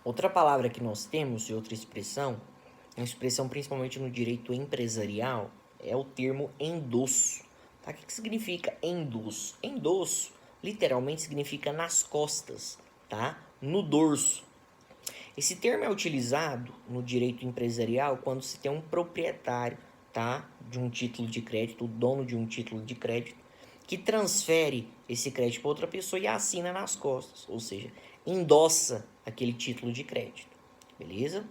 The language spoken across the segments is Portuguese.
Outra palavra que nós temos, e outra expressão, uma expressão principalmente no direito empresarial, é o termo endosso. Tá? O que significa endosso? Endosso literalmente significa nas costas, tá? No dorso. Esse termo é utilizado no direito empresarial quando se tem um proprietário, tá? De um título de crédito, o dono de um título de crédito, que transfere esse crédito para outra pessoa e assina nas costas, ou seja, endossa aquele título de crédito, beleza?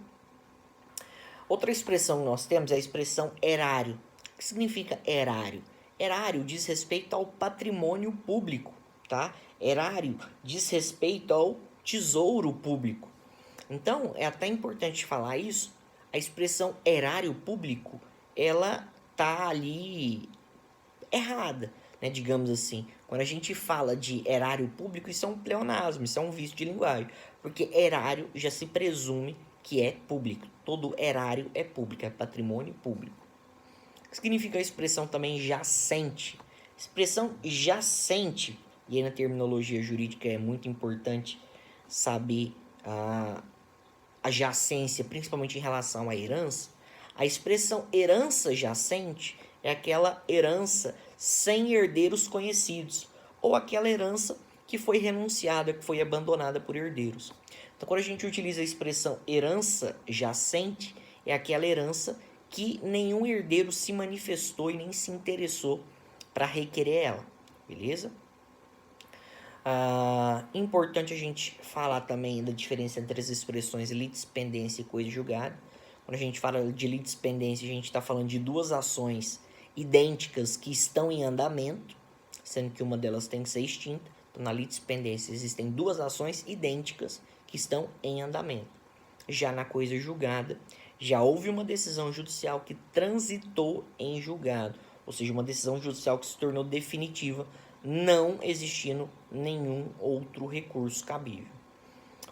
Outra expressão que nós temos é a expressão erário. O que significa erário? Erário diz respeito ao patrimônio público, tá? Erário diz respeito ao tesouro público. Então, é até importante falar isso. A expressão erário público, ela tá ali errada, né, digamos assim. Quando a gente fala de erário público, isso é um pleonasmo, isso é um vício de linguagem, porque erário já se presume que é público. Todo erário é público, é patrimônio público. O que significa a expressão também jacente? Expressão jacente, e aí na terminologia jurídica é muito importante saber a jacência, principalmente em relação à herança. A expressão herança jacente é aquela herança sem herdeiros conhecidos, ou aquela herança que foi renunciada, que foi abandonada por herdeiros. Então, quando a gente utiliza a expressão herança jacente, é aquela herança que nenhum herdeiro se manifestou e nem se interessou para requerer ela, beleza? Importante a gente falar também da diferença entre as expressões litispendência e coisa julgada. Quando a gente fala de litispendência, a gente está falando de duas ações idênticas que estão em andamento, sendo que uma delas tem que ser extinta. Então, na litispendência existem duas ações idênticas que estão em andamento. Já na coisa julgada, já houve uma decisão judicial que transitou em julgado, ou seja, uma decisão judicial que se tornou definitiva, não existindo nenhum outro recurso cabível.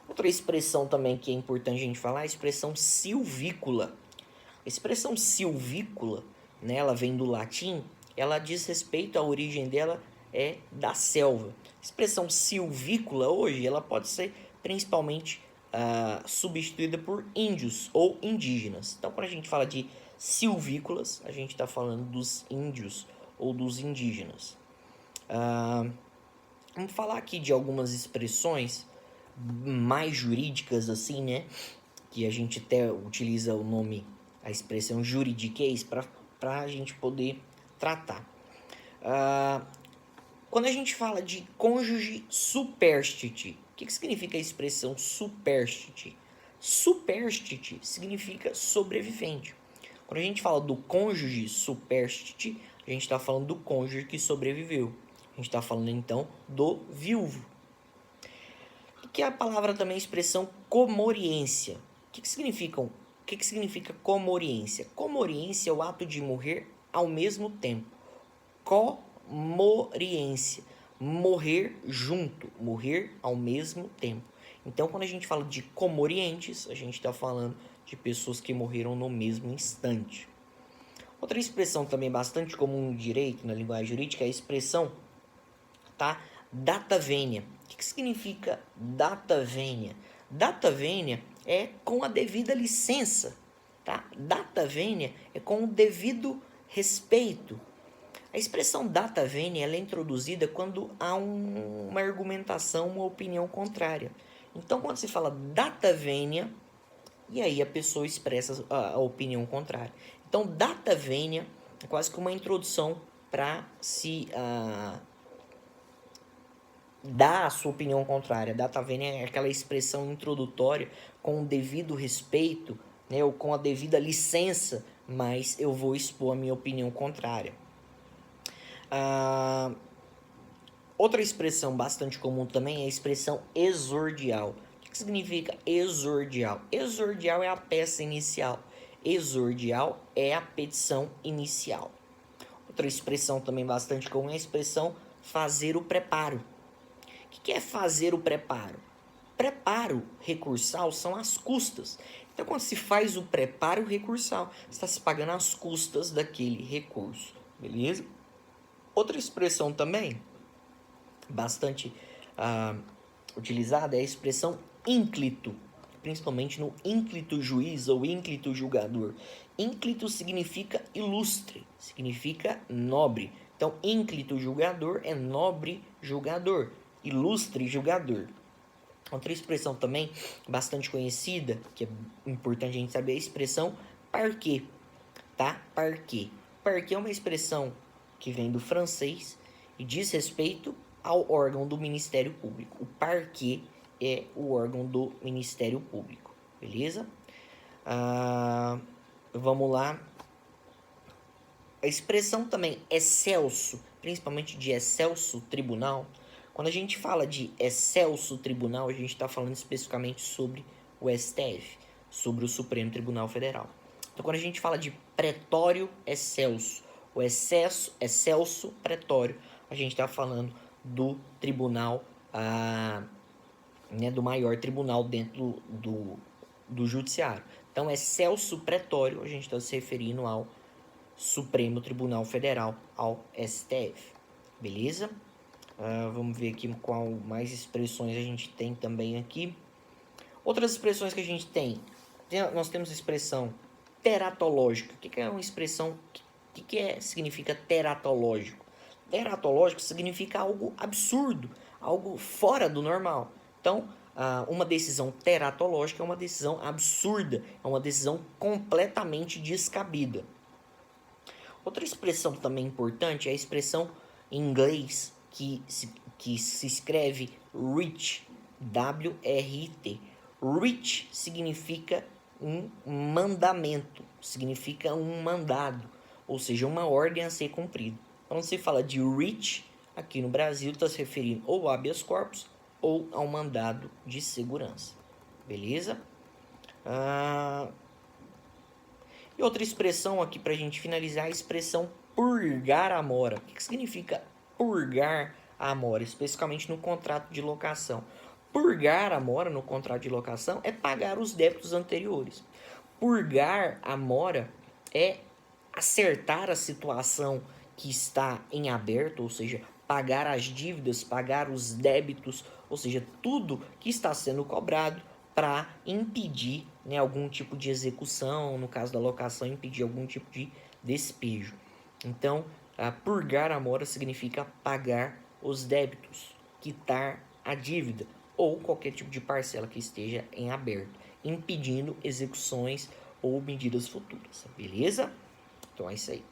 Outra expressão também que é importante a gente falar é a expressão silvícola. A expressão silvícola, né, ela vem do latim, ela diz respeito, à origem dela é da selva. A expressão silvícola hoje ela pode ser principalmente substituída por índios ou indígenas. Então, quando a gente fala de silvícolas, a gente está falando dos índios ou dos indígenas. Vamos falar aqui de algumas expressões mais jurídicas, assim, né? Que a gente até utiliza o nome, a expressão juridiquês, para a gente poder tratar. Quando a gente fala de cônjuge superstite, o que significa a expressão superstite? Superstite significa sobrevivente. Quando a gente fala do cônjuge superstite, a gente está falando do cônjuge que sobreviveu. A gente está falando então do viúvo. O que é a palavra também a expressão comoriência? O que significa comoriência? Comoriência é o ato de morrer ao mesmo tempo. Comoriência, morrer junto, morrer ao mesmo tempo. Então, quando a gente fala de comorientes, a gente está falando de pessoas que morreram no mesmo instante. Outra expressão também bastante comum no direito, na linguagem jurídica, é a expressão data vênia. O que significa data vênia? Data vênia é com a devida licença, tá? Data vênia é com o devido respeito. A expressão data vênia ela é introduzida quando há uma argumentação, uma opinião contrária. Então, quando se fala data vênia, e aí a pessoa expressa a opinião contrária. Então, data vênia é quase que uma introdução para se dar a sua opinião contrária. Data vênia é aquela expressão introdutória com o devido respeito, né, ou com a devida licença, mas eu vou expor a minha opinião contrária. Outra expressão bastante comum também é a expressão exordial. O que significa exordial? Exordial é a peça inicial. Exordial é a petição inicial. Outra expressão também bastante comum é a expressão fazer o preparo. O que é fazer o preparo? Preparo recursal são as custas. Então, quando se faz o preparo recursal, você está se pagando as custas daquele recurso. Beleza? Outra expressão também bastante utilizada é a expressão ínclito. principalmente no ínclito juiz ou ínclito julgador. Ínclito significa ilustre, significa nobre. Então, ínclito julgador é nobre julgador, ilustre julgador. Outra expressão também bastante conhecida, que é importante a gente saber, é a expressão parquet, tá? Parquet. Parquet é uma expressão que vem do francês e diz respeito ao órgão do Ministério Público. O parquet é o órgão do Ministério Público, beleza? Vamos lá. A expressão também excelso, principalmente de excelso tribunal, quando a gente fala de excelso tribunal, a gente está falando especificamente sobre o STF, sobre o Supremo Tribunal Federal. Então, quando a gente fala de pretório excelso, o excelso pretório, a gente está falando do tribunal, do maior tribunal dentro do judiciário. Então, excelso pretório, a gente está se referindo ao Supremo Tribunal Federal, ao STF, beleza? Vamos ver aqui qual mais expressões a gente tem também aqui. Outras expressões que a gente tem, nós temos a expressão teratológica. O que é uma expressão, o que significa teratológico? Teratológico significa algo absurdo, algo fora do normal. Então, uma decisão teratológica é uma decisão absurda, é uma decisão completamente descabida. Outra expressão também importante é a expressão em inglês que se escreve writ, W-R-I-T. Writ significa um mandamento, significa um mandado, ou seja, uma ordem a ser cumprida. Quando se fala de writ, aqui no Brasil está se referindo ou ao habeas corpus ou ao mandado de segurança. Beleza? E outra expressão aqui para a gente finalizar, a expressão purgar a mora. O que significa purgar a mora, especificamente no contrato de locação? Purgar a mora no contrato de locação é pagar os débitos anteriores. Purgar a mora é acertar a situação que está em aberto, ou seja, pagar as dívidas, pagar os débitos, ou seja, tudo que está sendo cobrado para impedir algum tipo de execução, no caso da locação, impedir algum tipo de despejo. Então, purgar a mora significa pagar os débitos, quitar a dívida ou qualquer tipo de parcela que esteja em aberto, impedindo execuções ou medidas futuras, beleza? Então é isso aí.